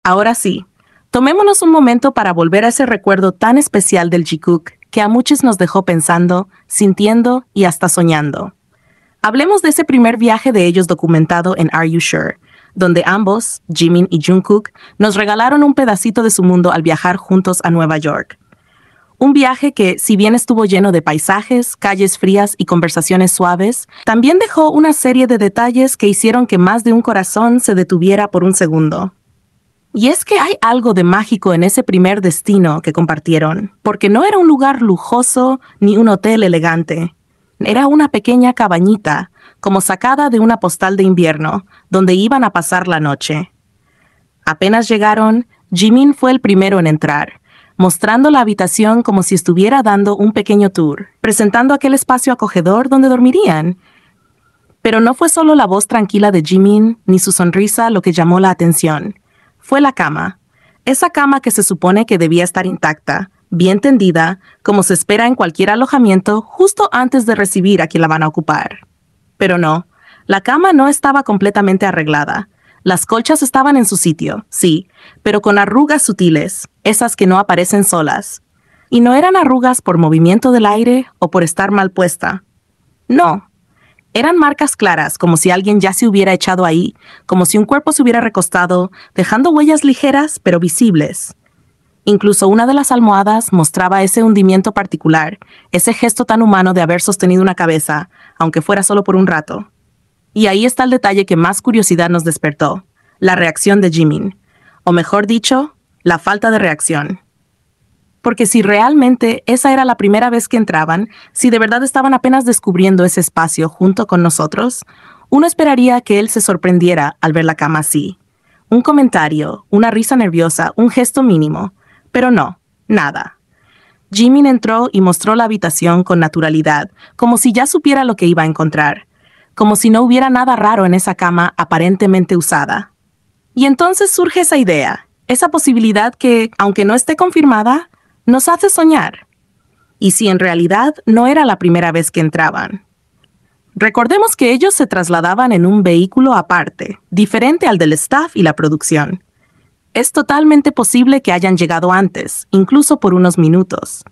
Ahora sí, tomémonos un momento para volver a ese recuerdo tan especial del Jikook que a muchos nos dejó pensando, sintiendo y hasta soñando. Hablemos de ese primer viaje de ellos documentado en Are You Sure, donde ambos, Jimin y Jungkook, nos regalaron un pedacito de su mundo al viajar juntos a Nueva York. Un viaje que, si bien estuvo lleno de paisajes, calles frías y conversaciones suaves, también dejó una serie de detalles que hicieron que más de un corazón se detuviera por un segundo. Y es que hay algo de mágico en ese primer destino que compartieron, porque no era un lugar lujoso ni un hotel elegante. Era una pequeña cabañita, como sacada de una postal de invierno, donde iban a pasar la noche. Apenas llegaron, Jimin fue el primero en entrar, mostrando la habitación como si estuviera dando un pequeño tour, presentando aquel espacio acogedor donde dormirían. Pero no fue solo la voz tranquila de Jimin ni su sonrisa lo que llamó la atención. Fue la cama. Esa cama que se supone que debía estar intacta, bien tendida, como se espera en cualquier alojamiento justo antes de recibir a quien la van a ocupar. Pero no, la cama no estaba completamente arreglada. Las colchas estaban en su sitio, sí, pero con arrugas sutiles, esas que no aparecen solas. Y no eran arrugas por movimiento del aire o por estar mal puesta. No. Eran marcas claras, como si alguien ya se hubiera echado ahí, como si un cuerpo se hubiera recostado, dejando huellas ligeras pero visibles. Incluso una de las almohadas mostraba ese hundimiento particular, ese gesto tan humano de haber sostenido una cabeza, aunque fuera solo por un rato. Y ahí está el detalle que más curiosidad nos despertó, la reacción de Jimin, o mejor dicho, la falta de reacción. Porque si realmente esa era la primera vez que entraban, si de verdad estaban apenas descubriendo ese espacio junto con nosotros, uno esperaría que él se sorprendiera al ver la cama así. Un comentario, una risa nerviosa, un gesto mínimo. Pero no, nada. Jimin entró y mostró la habitación con naturalidad, como si ya supiera lo que iba a encontrar, como si no hubiera nada raro en esa cama aparentemente usada. Y entonces surge esa idea, esa posibilidad que, aunque no esté confirmada, nos hace soñar. ¿Y si en realidad no era la primera vez que entraban? Recordemos que ellos se trasladaban en un vehículo aparte, diferente al del staff y la producción. Es totalmente posible que hayan llegado antes, incluso por unos minutos.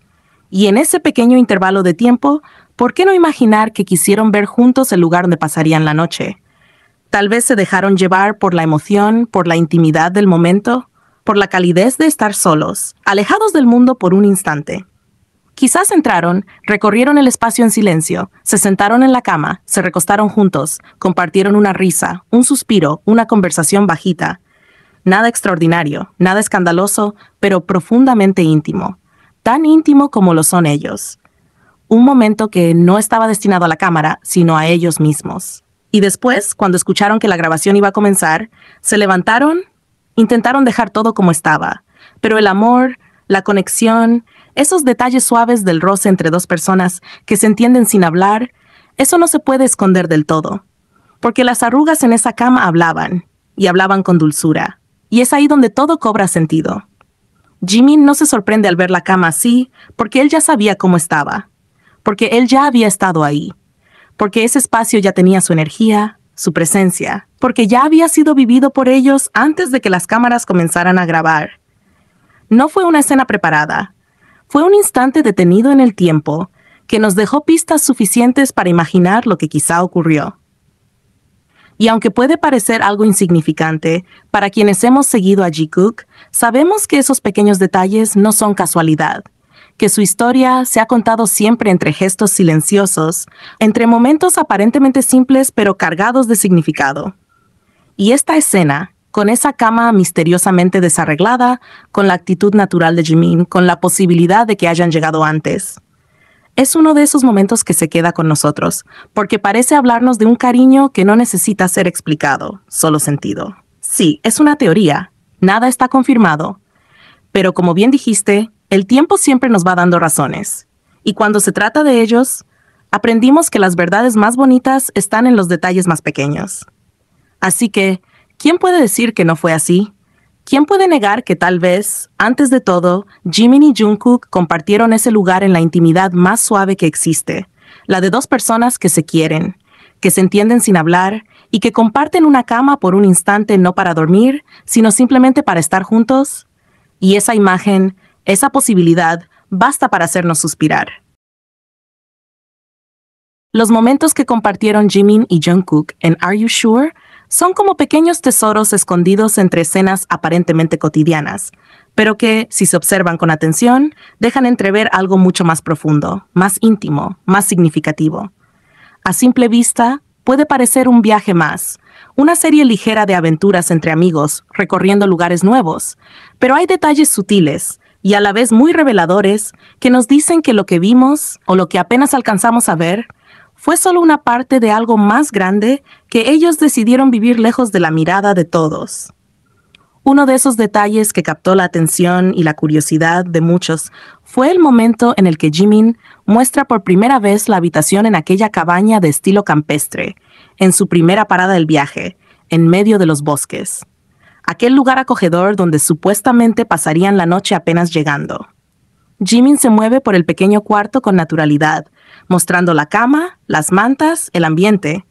Y en ese pequeño intervalo de tiempo, ¿por qué no imaginar que quisieron ver juntos el lugar donde pasarían la noche? Tal vez se dejaron llevar por la emoción, por la intimidad del momento, por la calidez de estar solos, alejados del mundo por un instante. Quizás entraron, recorrieron el espacio en silencio, se sentaron en la cama, se recostaron juntos, compartieron una risa, un suspiro, una conversación bajita. Nada extraordinario, nada escandaloso, pero profundamente íntimo. Tan íntimo como lo son ellos. Un momento que no estaba destinado a la cámara, sino a ellos mismos. Y después, cuando escucharon que la grabación iba a comenzar, se levantaron, intentaron dejar todo como estaba, pero el amor, la conexión, esos detalles suaves del roce entre dos personas que se entienden sin hablar, eso no se puede esconder del todo. Porque las arrugas en esa cama hablaban, y hablaban con dulzura, y es ahí donde todo cobra sentido. Jimin no se sorprende al ver la cama así, porque él ya sabía cómo estaba, porque él ya había estado ahí, porque ese espacio ya tenía su energía, su presencia, porque ya había sido vivido por ellos antes de que las cámaras comenzaran a grabar. No fue una escena preparada, fue un instante detenido en el tiempo que nos dejó pistas suficientes para imaginar lo que quizá ocurrió. Y aunque puede parecer algo insignificante, para quienes hemos seguido a Jikook, sabemos que esos pequeños detalles no son casualidad, que su historia se ha contado siempre entre gestos silenciosos, entre momentos aparentemente simples pero cargados de significado. Y esta escena, con esa cama misteriosamente desarreglada, con la actitud natural de Jimin, con la posibilidad de que hayan llegado antes, es uno de esos momentos que se queda con nosotros, porque parece hablarnos de un cariño que no necesita ser explicado, solo sentido. Sí, es una teoría, nada está confirmado, pero como bien dijiste, el tiempo siempre nos va dando razones, y cuando se trata de ellos, aprendimos que las verdades más bonitas están en los detalles más pequeños. Así que, ¿quién puede decir que no fue así? ¿Quién puede negar que tal vez, antes de todo, Jimin y Jungkook compartieron ese lugar en la intimidad más suave que existe, la de dos personas que se quieren, que se entienden sin hablar y que comparten una cama por un instante no para dormir, sino simplemente para estar juntos. Y esa imagen, esa posibilidad, basta para hacernos suspirar. Los momentos que compartieron Jimin y Jungkook en Are You Sure son como pequeños tesoros escondidos entre escenas aparentemente cotidianas, pero que, si se observan con atención, dejan entrever algo mucho más profundo, más íntimo, más significativo. A simple vista, puede parecer un viaje más, una serie ligera de aventuras entre amigos, recorriendo lugares nuevos, pero hay detalles sutiles y a la vez muy reveladores que nos dicen que lo que vimos, o lo que apenas alcanzamos a ver, fue solo una parte de algo más grande que ellos decidieron vivir lejos de la mirada de todos. Uno de esos detalles que captó la atención y la curiosidad de muchos fue el momento en el que Jimin muestra por primera vez la habitación en aquella cabaña de estilo campestre, en su primera parada del viaje, en medio de los bosques. Aquel lugar acogedor donde supuestamente pasarían la noche apenas llegando. Jimin se mueve por el pequeño cuarto con naturalidad, mostrando la cama, las mantas, el ambiente.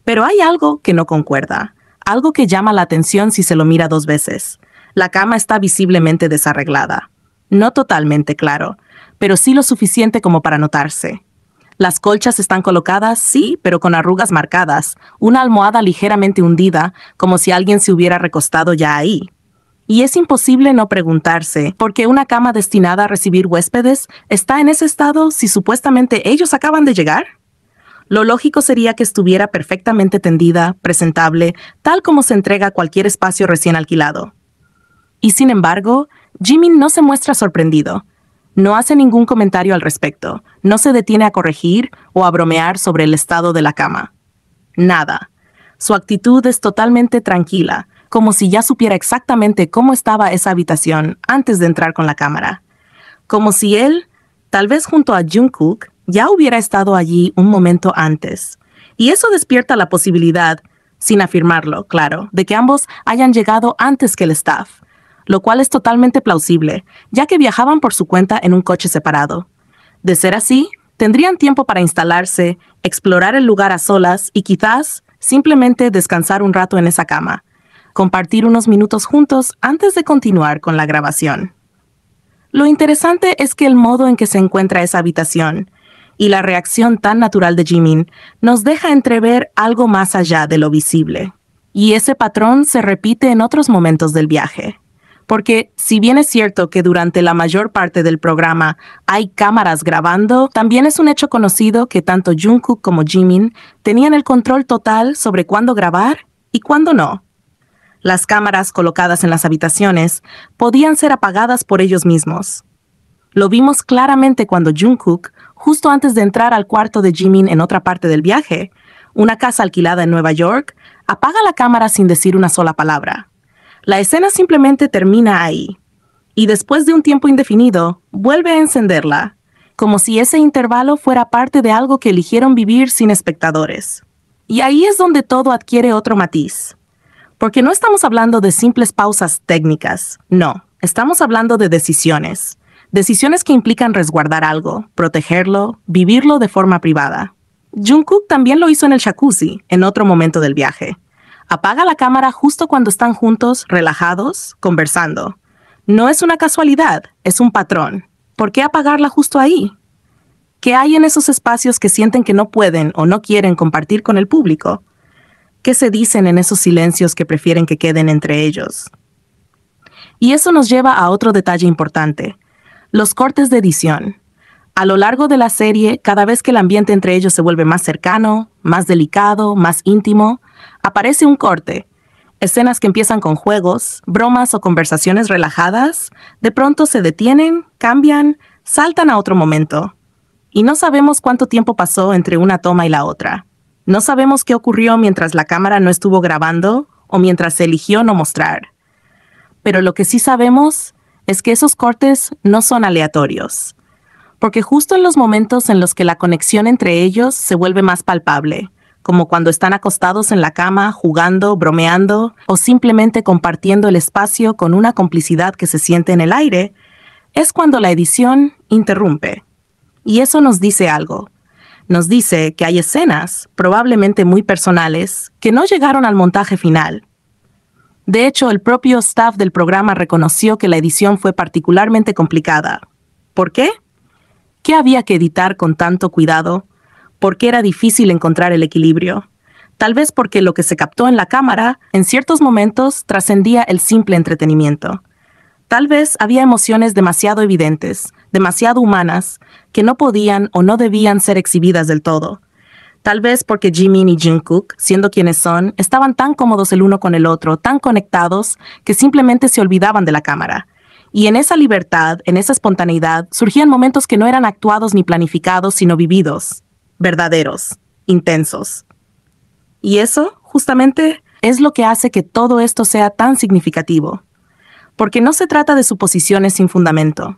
Pero hay algo que no concuerda, algo que llama la atención si se lo mira 2 veces. La cama está visiblemente desarreglada. No totalmente, claro, pero sí lo suficiente como para notarse. Las colchas están colocadas, sí, pero con arrugas marcadas, una almohada ligeramente hundida, como si alguien se hubiera recostado ya ahí. Y es imposible no preguntarse por qué una cama destinada a recibir huéspedes está en ese estado si supuestamente ellos acaban de llegar. Lo lógico sería que estuviera perfectamente tendida, presentable, tal como se entrega cualquier espacio recién alquilado. Y sin embargo, Jimin no se muestra sorprendido. No hace ningún comentario al respecto, no se detiene a corregir o a bromear sobre el estado de la cama. Nada. Su actitud es totalmente tranquila, como si ya supiera exactamente cómo estaba esa habitación antes de entrar con la cámara. Como si él, tal vez junto a Jungkook, ya hubiera estado allí un momento antes. Y eso despierta la posibilidad, sin afirmarlo, claro, de que ambos hayan llegado antes que el staff, lo cual es totalmente plausible, ya que viajaban por su cuenta en un coche separado. De ser así, tendrían tiempo para instalarse, explorar el lugar a solas y quizás simplemente descansar un rato en esa cama, compartir unos minutos juntos antes de continuar con la grabación. Lo interesante es que el modo en que se encuentra esa habitación y la reacción tan natural de Jimin nos deja entrever algo más allá de lo visible. Y ese patrón se repite en otros momentos del viaje. Porque si bien es cierto que durante la mayor parte del programa hay cámaras grabando, también es un hecho conocido que tanto Jungkook como Jimin tenían el control total sobre cuándo grabar y cuándo no. Las cámaras colocadas en las habitaciones podían ser apagadas por ellos mismos. Lo vimos claramente cuando Jungkook, justo antes de entrar al cuarto de Jimin en otra parte del viaje, una casa alquilada en Nueva York, apaga la cámara sin decir una sola palabra. La escena simplemente termina ahí, y después de un tiempo indefinido, vuelve a encenderla, como si ese intervalo fuera parte de algo que eligieron vivir sin espectadores. Y ahí es donde todo adquiere otro matiz. Porque no estamos hablando de simples pausas técnicas, no, estamos hablando de decisiones. Decisiones que implican resguardar algo, protegerlo, vivirlo de forma privada. Jungkook también lo hizo en el jacuzzi, en otro momento del viaje. Apaga la cámara justo cuando están juntos, relajados, conversando. No es una casualidad, es un patrón. ¿Por qué apagarla justo ahí? ¿Qué hay en esos espacios que sienten que no pueden o no quieren compartir con el público? ¿Qué se dicen en esos silencios que prefieren que queden entre ellos? Y eso nos lleva a otro detalle importante: los cortes de edición. A lo largo de la serie, cada vez que el ambiente entre ellos se vuelve más cercano, más delicado, más íntimo, aparece un corte. Escenas que empiezan con juegos, bromas o conversaciones relajadas, de pronto se detienen, cambian, saltan a otro momento. Y no sabemos cuánto tiempo pasó entre una toma y la otra. No sabemos qué ocurrió mientras la cámara no estuvo grabando o mientras se eligió no mostrar. Pero lo que sí sabemos es que esos cortes no son aleatorios. Porque justo en los momentos en los que la conexión entre ellos se vuelve más palpable, como cuando están acostados en la cama, jugando, bromeando o simplemente compartiendo el espacio con una complicidad que se siente en el aire, es cuando la edición interrumpe. Y eso nos dice algo. Nos dice que hay escenas, probablemente muy personales, que no llegaron al montaje final. De hecho, el propio staff del programa reconoció que la edición fue particularmente complicada. ¿Por qué? ¿Qué había que editar con tanto cuidado? ¿Por qué era difícil encontrar el equilibrio? Tal vez porque lo que se captó en la cámara, en ciertos momentos, trascendía el simple entretenimiento. Tal vez había emociones demasiado evidentes, demasiado humanas, que no podían o no debían ser exhibidas del todo. Tal vez porque Jimin y Jungkook, siendo quienes son, estaban tan cómodos el uno con el otro, tan conectados, que simplemente se olvidaban de la cámara. Y en esa libertad, en esa espontaneidad, surgían momentos que no eran actuados ni planificados, sino vividos, verdaderos, intensos. Y eso, justamente, es lo que hace que todo esto sea tan significativo. Porque no se trata de suposiciones sin fundamento.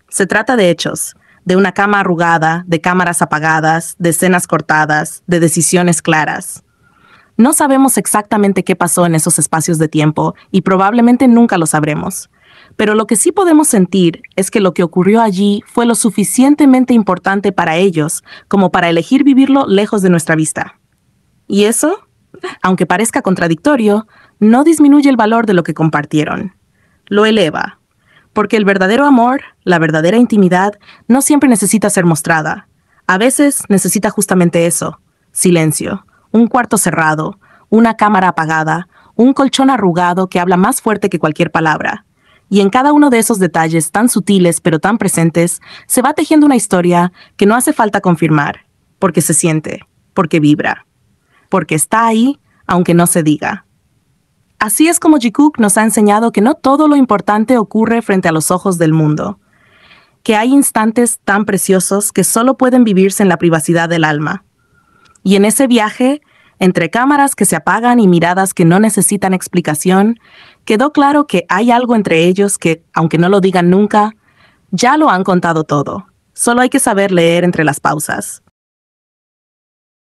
Se trata de hechos, de una cama arrugada, de cámaras apagadas, de escenas cortadas, de decisiones claras. No sabemos exactamente qué pasó en esos espacios de tiempo y probablemente nunca lo sabremos. Pero lo que sí podemos sentir es que lo que ocurrió allí fue lo suficientemente importante para ellos como para elegir vivirlo lejos de nuestra vista. Y eso, aunque parezca contradictorio, no disminuye el valor de lo que compartieron. Lo eleva. Porque el verdadero amor, la verdadera intimidad, no siempre necesita ser mostrada. A veces necesita justamente eso: silencio, un cuarto cerrado, una cámara apagada, un colchón arrugado que habla más fuerte que cualquier palabra. Y en cada uno de esos detalles tan sutiles pero tan presentes, se va tejiendo una historia que no hace falta confirmar, porque se siente, porque vibra, porque está ahí, aunque no se diga. Así es como Jikook nos ha enseñado que no todo lo importante ocurre frente a los ojos del mundo, que hay instantes tan preciosos que solo pueden vivirse en la privacidad del alma. Y en ese viaje, entre cámaras que se apagan y miradas que no necesitan explicación, quedó claro que hay algo entre ellos que, aunque no lo digan nunca, ya lo han contado todo. Solo hay que saber leer entre las pausas.